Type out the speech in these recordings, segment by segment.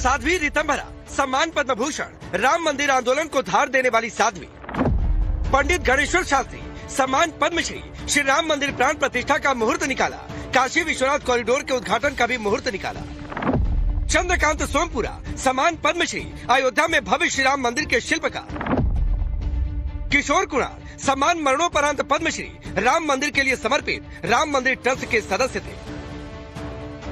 साध्वी ऋतंभरा सम्मान पद्म भूषण, राम मंदिर आंदोलन को धार देने वाली साध्वी। पंडित गणेश्वर शास्त्री सम्मान पद्मश्री, श्री राम मंदिर प्राण प्रतिष्ठा का मुहूर्त निकाला, काशी विश्वनाथ कॉरिडोर के उद्घाटन का भी मुहूर्त निकाला। चंद्रकांत सोमपुरा सम्मान पद्मश्री, अयोध्या में भव्य श्री राम मंदिर के शिल्पकार। किशोर कुणाल सम्मान मरणोपरांत पद्मश्री, राम मंदिर के लिए समर्पित राम मंदिर ट्रस्ट के सदस्य थे।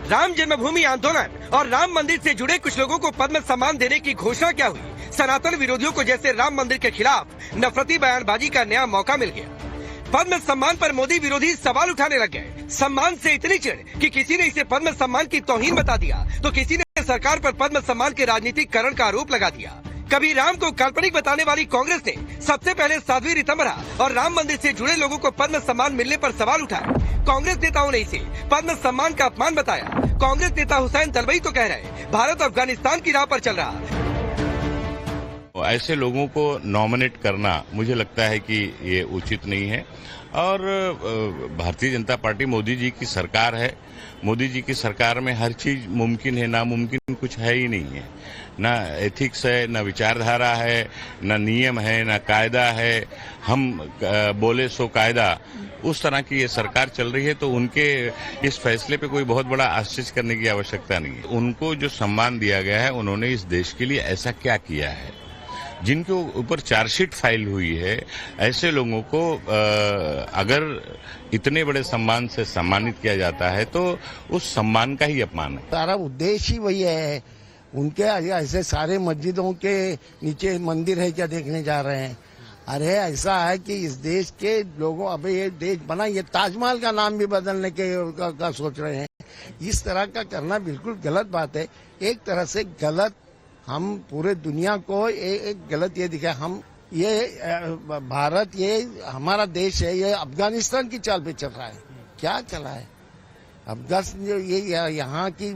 राम जन्मभूमि आंदोलन और राम मंदिर से जुड़े कुछ लोगों को पद्म सम्मान देने की घोषणा क्या हुई? सनातन विरोधियों को जैसे राम मंदिर के खिलाफ नफरती बयानबाजी का नया मौका मिल गया। पद्म सम्मान पर मोदी विरोधी सवाल उठाने लग गए। सम्मान से इतनी चिढ़ कि किसी ने इसे पद्म सम्मान की तौहीन बता दिया, तो किसी ने सरकार पर पद्म सम्मान के राजनीतिकरण का आरोप लगा दिया। कभी राम को काल्पनिक बताने वाली कांग्रेस ने सबसे पहले साध्वी ऋतंभरा और राम मंदिर से जुड़े लोगों को पद्म सम्मान मिलने पर सवाल उठाया। कांग्रेस नेताओं ने इसे पद्म सम्मान का अपमान बताया। कांग्रेस नेता हुसैन दलबई तो कह रहे भारत अफगानिस्तान की राह पर चल रहा है। ऐसे लोगों को नॉमिनेट करना मुझे लगता है कि ये उचित नहीं है। और भारतीय जनता पार्टी मोदी जी की सरकार है। मोदी जी की सरकार में हर चीज मुमकिन है, नामुमकिन कुछ है ही नहीं है। ना एथिक्स है, ना विचारधारा है, ना नियम है, ना कायदा है। हम बोले सो कायदा, उस तरह की ये सरकार चल रही है। तो उनके इस फैसले पे कोई बहुत बड़ा आश्चर्य करने की आवश्यकता नहीं है। उनको जो सम्मान दिया गया है, उन्होंने इस देश के लिए ऐसा क्या किया है? जिनके ऊपर चार्जशीट फाइल हुई है, ऐसे लोगों को अगर इतने बड़े सम्मान से सम्मानित किया जाता है तो उस सम्मान का ही अपमान है। सारा उद्देश्य ही वही है। उनके ऐसे सारे मस्जिदों के नीचे मंदिर है क्या देखने जा रहे हैं? अरे ऐसा है कि इस देश के लोगों, अबे ये देश बना, ये ताजमहल का नाम भी बदलने का सोच रहे हैं। इस तरह का करना बिल्कुल गलत बात है। एक तरह से गलत, हम पूरे दुनिया को एक गलत ये दिखाए। हम ये भारत, ये हमारा देश है, ये अफगानिस्तान की चाल पे चल रहा है। क्या चला है? अफगानिस्तान ये यहाँ की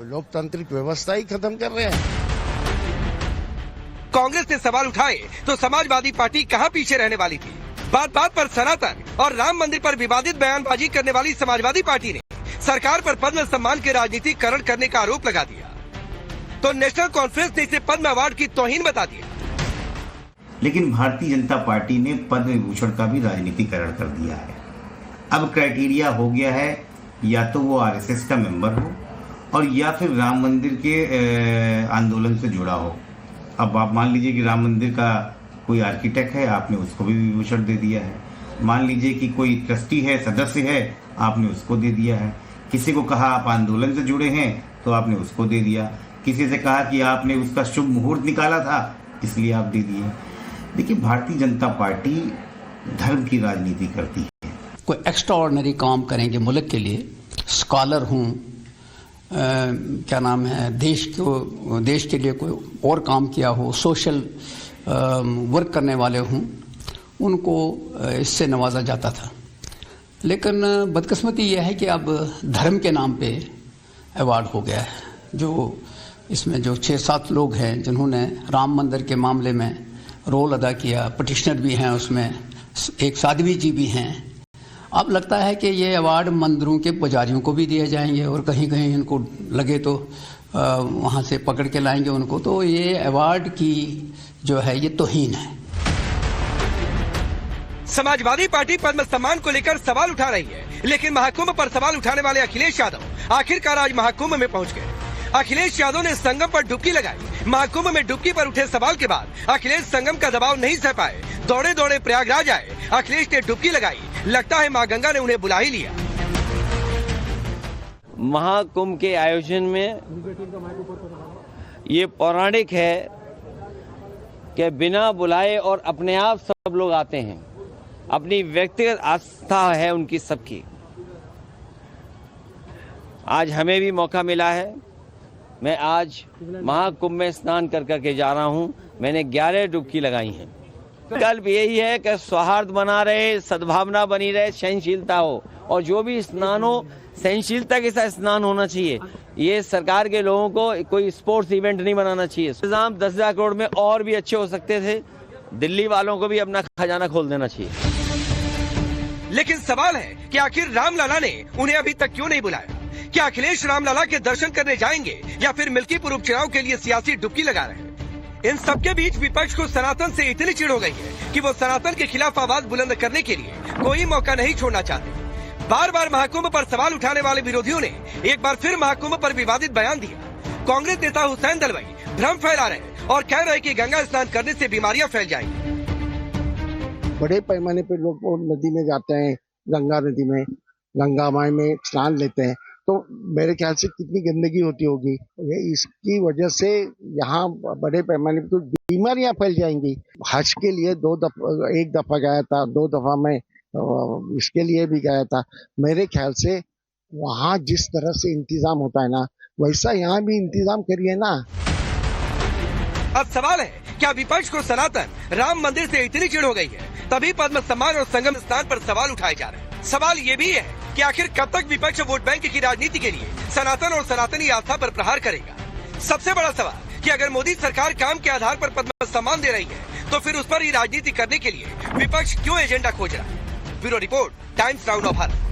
लोकतांत्रिक व्यवस्था ही खत्म कर रहे हैं। कांग्रेस ने सवाल उठाए तो समाजवादी पार्टी कहाँ पीछे रहने वाली थी? बात बात पर सनातन और राम मंदिर पर विवादित बयानबाजी करने वाली समाजवादी पार्टी ने सरकार पर पद्म सम्मान के राजनीतिकरण करने का आरोप लगा दिया, तो नेशनल कॉन्फ्रेंस ने इसे पद्म अवार्ड की तौहीन बता दिया। लेकिन भारतीय जनता पार्टी ने पद्म विभूषण का भी राजनीतिकरण कर दिया है। अब क्राइटेरिया हो गया है, या तो वो आरएसएस का मेंबर हो और या फिर राम मंदिर के आंदोलन से जुड़ा हो। अब आप मान लीजिए कि राम मंदिर का कोई आर्किटेक्ट है, आपने उसको भी विभूषण दे दिया है। मान लीजिए कि कोई ट्रस्टी है, सदस्य है, आपने उसको दे दिया है। किसी को कहा आप आंदोलन से जुड़े हैं तो आपने उसको दे दिया। किसी से कहा कि आपने उसका शुभ मुहूर्त निकाला था इसलिए आप दे दिए। देखिए, भारतीय जनता पार्टी धर्म की राजनीति करती है। कोई एक्स्ट्राऑर्डिनरी काम करेंगे मुल्क के लिए, स्कॉलर हूँ, क्या नाम है, देश के लिए कोई और काम किया हो, सोशल वर्क करने वाले हों, उनको इससे नवाजा जाता था। लेकिन बदकिस्मती यह है कि अब धर्म के नाम पे अवार्ड हो गया है। जो इसमें जो 6-7 लोग हैं जिन्होंने राम मंदिर के मामले में रोल अदा किया, पटिशनर भी हैं, उसमें एक साध्वी जी भी हैं। अब लगता है कि ये अवार्ड मंदिरों के पुजारियों को भी दिए जाएंगे और कहीं कहीं इनको लगे तो वहाँ से पकड़ के लाएंगे उनको। तो ये अवार्ड की जो है ये तौहीन है। समाजवादी पार्टी पद्म सम्मान को लेकर सवाल उठा रही है, लेकिन महाकुंभ पर सवाल उठाने वाले अखिलेश यादव आखिरकार आज महाकुंभ में पहुंच गए। अखिलेश यादव ने संगम पर डुबकी लगाई। महाकुंभ में डुबकी पर उठे सवाल के बाद अखिलेश संगम का दबाव नहीं सह पाए, दौड़े दौड़े प्रयागराज आए। अखिलेश ने डुबकी लगाई, लगता है माँ गंगा ने उन्हें बुला ही लिया। महाकुंभ के आयोजन में ये पौराणिक है कि बिना बुलाए और अपने आप सब लोग आते हैं। अपनी व्यक्तिगत आस्था है उनकी सबकी। आज हमें भी मौका मिला है। मैं आज महाकुंभ में स्नान कर करके जा रहा हूं। मैंने 11 डुबकी लगाई हैं। विकल्प यही है कि सौहार्द बना रहे, सद्भावना बनी रहे, सहनशीलता हो, और जो भी स्नान हो सहनशीलता के साथ स्नान होना चाहिए। ये सरकार के लोगों को कोई स्पोर्ट्स इवेंट नहीं बनाना चाहिए। इंतजाम 10,000 करोड़ में और भी अच्छे हो सकते थे। दिल्ली वालों को भी अपना खजाना खोल देना चाहिए। लेकिन सवाल है कि आखिर रामलला ने उन्हें अभी तक क्यों नहीं बुलाया? क्या अखिलेश रामलला के दर्शन करने जाएंगे या फिर मिल्कीपुर उपचुनाव के लिए सियासी डुबकी लगा रहे हैं? इन सबके बीच विपक्ष को सनातन से इतनी चिढ़ हो गई है कि वो सनातन के खिलाफ आवाज बुलंद करने के लिए कोई मौका नहीं छोड़ना चाहते। बार बार महाकुंभ पर सवाल उठाने वाले विरोधियों ने एक बार फिर महाकुंभ पर विवादित बयान दिया। कांग्रेस नेता हुसैन दलवाई भ्रम फैला रहे और कह रहे कि गंगा स्नान करने से बीमारियां फैल जाएंगी। बड़े पैमाने पे लोग नदी में जाते हैं, गंगा नदी में, गंगा माई में स्नान लेते हैं, तो मेरे ख्याल से कितनी गंदगी होती होगी। इसकी वजह से यहाँ बड़े पैमाने पे तो बीमारियां फैल जाएंगी। हज के लिए एक दफा गया था, 2 दफा मैं इसके लिए भी गया था। मेरे ख्याल से वहाँ जिस तरह से इंतजाम होता है ना, वैसा यहाँ भी इंतजाम करिए ना। अब सवाल है, क्या विपक्ष को सनातन राम मंदिर से इतनी चिढ़ हो गई है तभी पद्म सम्मान और संगम स्नान पर सवाल उठाए जा रहे हैं? सवाल ये भी है कि आखिर कब तक विपक्ष वोट बैंक की राजनीति के लिए सनातन और सनातनी आस्था पर प्रहार करेगा? सबसे बड़ा सवाल कि अगर मोदी सरकार काम के आधार पर पद्म सम्मान दे रही है तो फिर उस पर ही राजनीति करने के लिए विपक्ष क्यों एजेंडा खोज रहा है? Bureau report, times now Bharat.